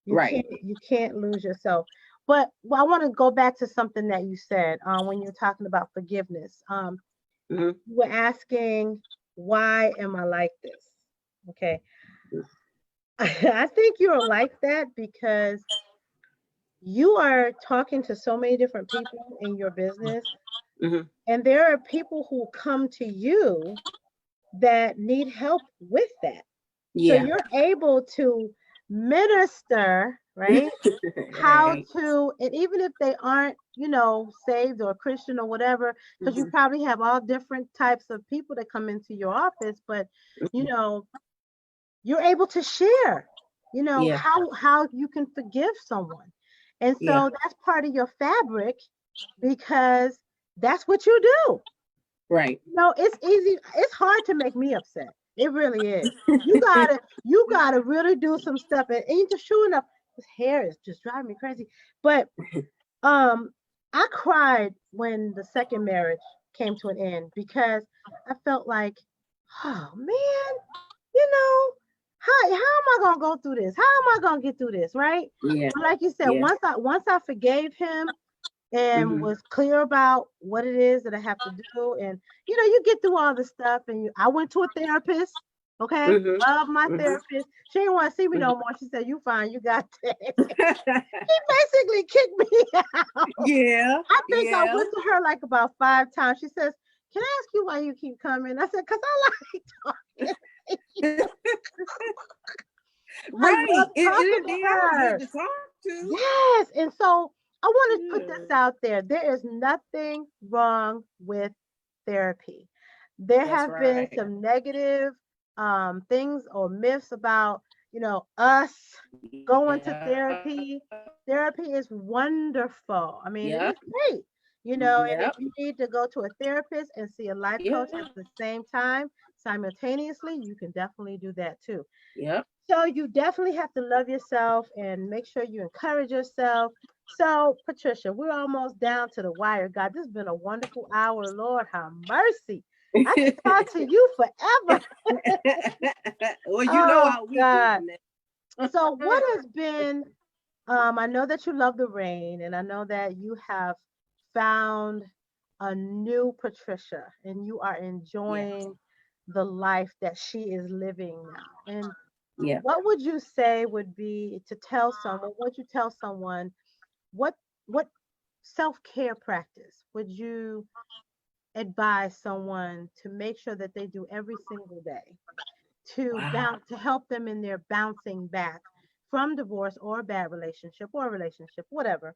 A: You can't lose yourself. But I want to go back to something that you said when you were talking about forgiveness. You were asking, why am I like this? Okay. I think you're like that because you are talking to so many different people in your business. And there are people who come to you that need help with that. So you're able to minister, right? How to, and even if they aren't, saved or Christian or whatever, because you probably have all different types of people that come into your office, but you're able to share, how you can forgive someone. And so that's part of your fabric, because that's what you do.
B: Right.
A: It's easy. It's hard to make me upset. It really is. You gotta really do some stuff. And just true enough, his hair is just driving me crazy. But I cried when the second marriage came to an end because I felt like, oh man, you know, how am I gonna go through this? How am I gonna get through this? Right?
B: Yeah.
A: But like you said,
B: Yeah.
A: once I forgave him and
B: Hmm.
A: was clear about what it is that I have to do, and you get through all the stuff, and I went to a therapist. Okay,
B: Hmm.
A: love my
B: Hmm.
A: therapist. She didn't want to see me
B: Hmm.
A: no more. She said, "You fine, you got this." She basically kicked me out.
B: Yeah.
A: I think I
B: Yeah.
A: went to her like about 5 times. She says, "Can I ask you why you keep coming?" I said, "Cause I like talking to you. I
B: Right.
A: love talking to
B: They are good
A: her."
B: to talk to.
A: Yes. And so I want to put
B: Yeah.
A: this out there. There is nothing wrong with therapy. There
B: That's
A: have been
B: right.
A: some negative things or myths about, us going to
B: Yeah.
A: therapy. Therapy is wonderful. I mean, it
B: Yep.
A: is great. And
B: Yep.
A: if you need to go to a therapist and see a life
B: Yeah.
A: coach at the same time, simultaneously, you can definitely do that too.
B: Yep.
A: So you definitely have to love yourself and make sure you encourage yourself. So, Patricia, we're almost down to the wire. God, this has been a wonderful hour. Lord, have mercy. I can talk to you forever.
B: Well, you know
A: Oh,
B: how we do
A: God.
B: now.
A: So, what has been, I know that you love the rain, and I know that you have found a new Patricia and you are
B: Yeah.
A: enjoying the life that she is living now. And
B: Yeah.
A: what would you say would be to tell someone, would you tell someone what what self-care practice would you advise someone to make sure that they do every single day
B: Wow.
A: to help them in their bouncing back from divorce or a bad relationship, whatever.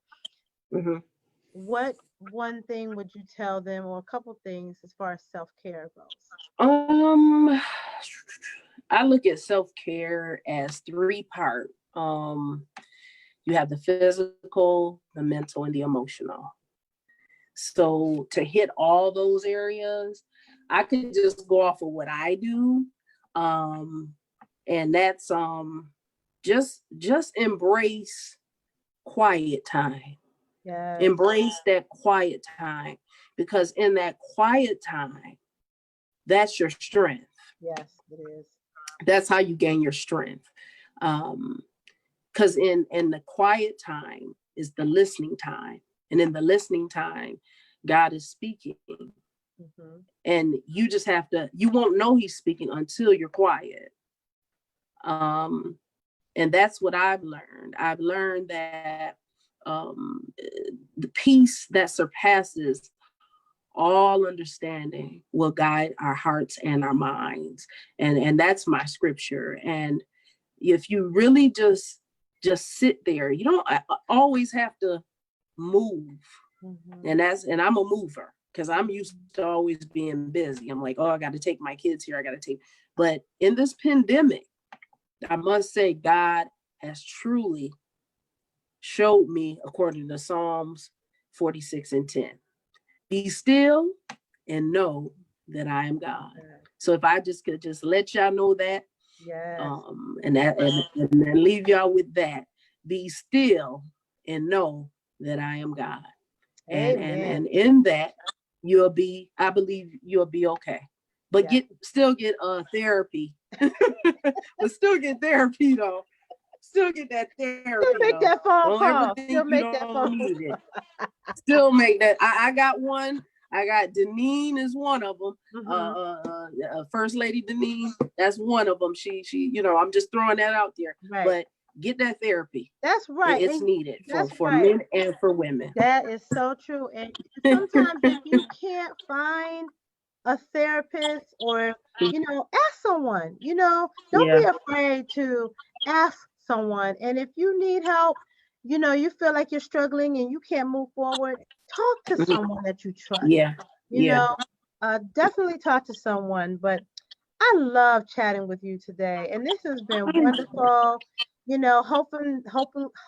B: Hmm.
A: What one thing would you tell them, or a couple things as far as self-care goes?
B: Um, I look at self care as three part. You have the physical, the mental, and the emotional. So to hit all those areas, I could just go off of what I do, um, and that's just embrace quiet time.
A: Yes,
B: Embrace that quiet time, because in that quiet time, that's your strength.
A: yes, it is.
B: That's how you gain your strength. Um, because in the quiet time is the listening time, and in the listening time, God is speaking,
A: Hmm.
B: and you just have to. You won't know He's speaking until you're quiet. Um, and that's what I've learned. I've learned that um, the peace that surpasses all understanding will guide our hearts and our minds, and that's my scripture. And if you really just sit there, you don't always have to move.
A: Hmm.
B: And I'm a mover because I'm used to always being busy. I'm like, oh, I got to take my kids here, I got to take. But in this pandemic, I must say God has truly showed me, according to Psalms 46:10, be still and know that I am God. So if I just could just let y'all know that,
A: Yes.
B: and then leave y'all with that, be still and know that I am God.
A: Amen.
B: And in that, you'll be, I believe you'll be okay. But
A: Yes.
B: still get therapy. But still get therapy though. Still get that
A: Still
B: therapy
A: make
B: though.
A: that phone
B: Don't ever
A: call.
B: think
A: Still
B: you
A: make that
B: don't
A: phone
B: need it.
A: call.
B: Still make that. I got one. I got Deneen is one of them.
A: Hmm.
B: First Lady Deneen, that's one of them. She, I'm just throwing that out there.
A: Right.
B: But get that therapy.
A: That's right.
B: It's
A: And
B: needed
A: that's
B: for
A: right.
B: men and for women.
A: That is so true. And sometimes if you can't find a therapist, or, ask someone, don't be
B: Yeah.
A: afraid to ask someone. And if you need help, you feel like you're struggling and you can't move forward, talk to someone that you trust.
B: Yeah.
A: You
B: Yeah.
A: know, definitely talk to someone. But I love chatting with you today, and this has been wonderful.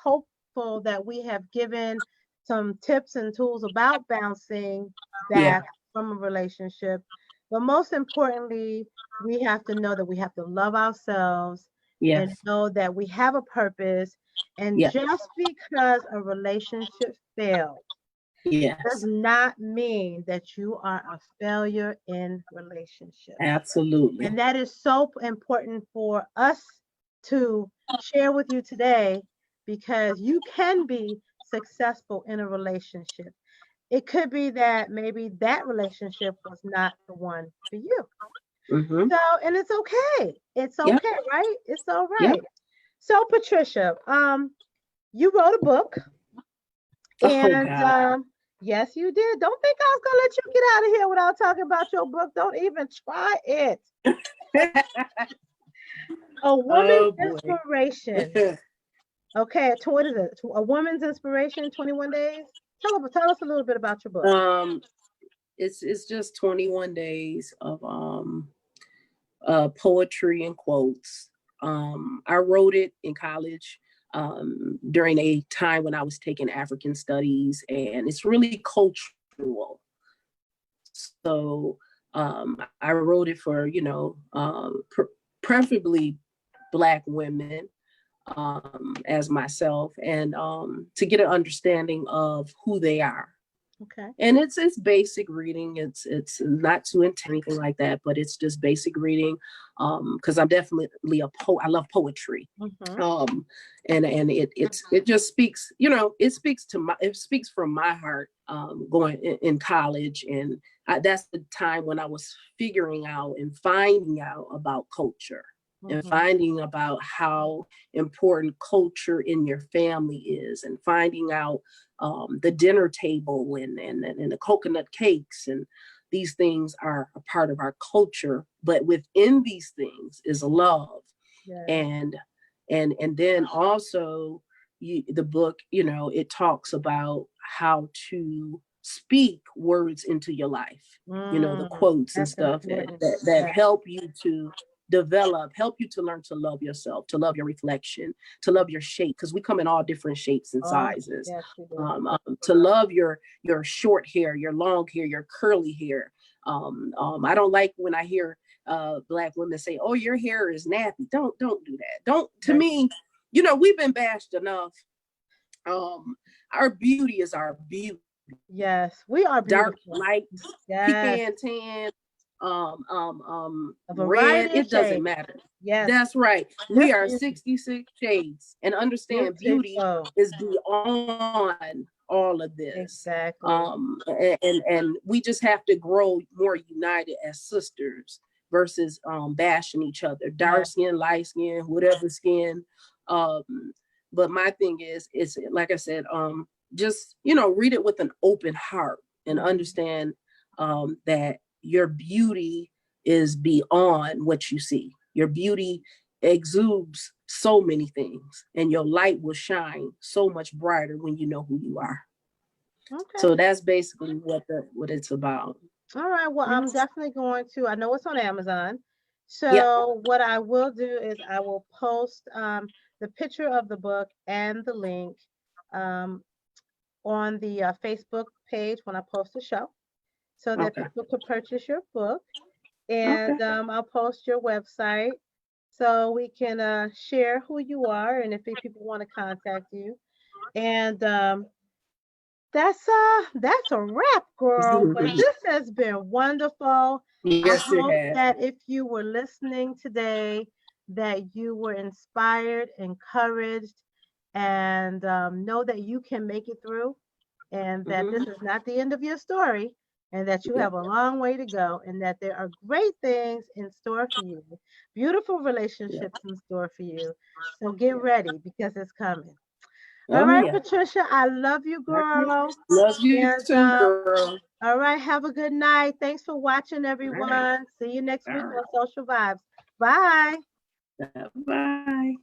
A: Hopeful that we have given some tips and tools about bouncing
B: Yeah.
A: back from a relationship. But most importantly, we have to know that we have to love ourselves and
B: Yes.
A: know that we have a purpose. And
B: Yeah.
A: just because a relationship failed does
B: Yes,
A: not mean that you are a failure in relationships.
B: absolutely.
A: And that is so important for us to share with you today because you can be successful in a relationship. It could be that maybe that relationship was not the one for you.
B: Mm-hmm.
A: So, and it's okay. It's
B: Yep.
A: okay, right? It's all
B: Yep.
A: right. So, Patricia, you wrote a book,
B: Oh
A: and
B: God.
A: yes, you did. Don't think I was gonna let you get out of here without talking about your book. Don't even try it. A woman's
B: Oh boy.
A: inspiration. Okay, what is it? A woman's inspiration, 21 days. Tell us a little bit about your book.
B: um, it's just 21 days of poetry and quotes. I wrote it in college during a time when I was taking African studies, and it's really cultural. So I wrote it for, preferably Black women as myself, and to get an understanding of who they are.
A: Okay.
B: And it's basic reading. It's not too intense or anything like that, but it's just basic reading. Because I'm definitely a poet. I love poetry.
A: Mm-hmm.
B: Um, and it just speaks. It speaks from my heart. Going in college, and that's the time when I was figuring out and finding out about culture. And
A: Mm-hmm.
B: finding about how important culture in your family is, and finding out the dinner table and the coconut cakes, and these things are a part of our culture. But within these things is love,
A: Yeah.
B: and then also the book, it talks about how to speak words into your life. The quotes and
A: That's
B: stuff
A: important.
B: that
A: Yeah.
B: help you to help you to learn to love yourself, to love your reflection, to love your shape, because we come in all different shapes and
A: Oh,
B: sizes.
A: yes, we do.
B: To love your short hair, your long hair, your curly hair. I don't like when I hear Black women say, "Oh, your hair is nappy." Don't do that. Don't. To
A: Right.
B: me, we've been bashed enough. Our beauty is our beauty.
A: Yes, we are
B: Dark,
A: beautiful.
B: light,
A: Yes,
B: pecan, tan,
A: a
B: red,
A: variety of
B: it doesn't
A: shades.
B: matter.
A: Yes,
B: That's right. We
A: just
B: are
A: beauty.
B: 66 shades, and understand beauty
A: Beautiful.
B: is beyond all of this.
A: Exactly.
B: And we just have to grow more united as sisters versus bashing each other, dark
A: Yeah.
B: skin, light skin, whatever skin. Um, but my thing is like I said, just read it with an open heart and
A: Mhm.
B: understand that your beauty is beyond what you see. Your beauty exudes so many things, and your light will shine so much brighter when you know who you are.
A: Okay.
B: So that's basically what it's about.
A: All right. Well,
B: Yeah.
A: I'm definitely going to. I know it's on Amazon.
B: Yep.
A: So what I will do is I will post the picture of the book and the link um, on the Facebook page when I post the show, so that
B: Okay.
A: people could purchase your book.
B: Okay.
A: And I'll post your website so we can share who you are and if people want to contact you. And that's a wrap, girl. But this has been wonderful. I
B: Yes, it
A: hope
B: has.
A: that if you were listening today, that you were inspired, encouraged, and know that you can make it through, and that this
B: Mm-hmm.
A: is not the end of your story, and that you
B: Yep.
A: have a long way to go, and that there are great things in store for you, beautiful
B: Yep.
A: relationships in store for you. So get
B: Yep.
A: ready because it's coming. All
B: Oh
A: right,
B: yeah.
A: Patricia, I love you,
B: Okay.
A: girl.
B: Love you
A: And
B: too, girl.
A: all right, have a good night. Thanks for watching,
B: All right.
A: everyone. See you next
B: All
A: week
B: right.
A: on Social Vibes. Bye.
B: Bye.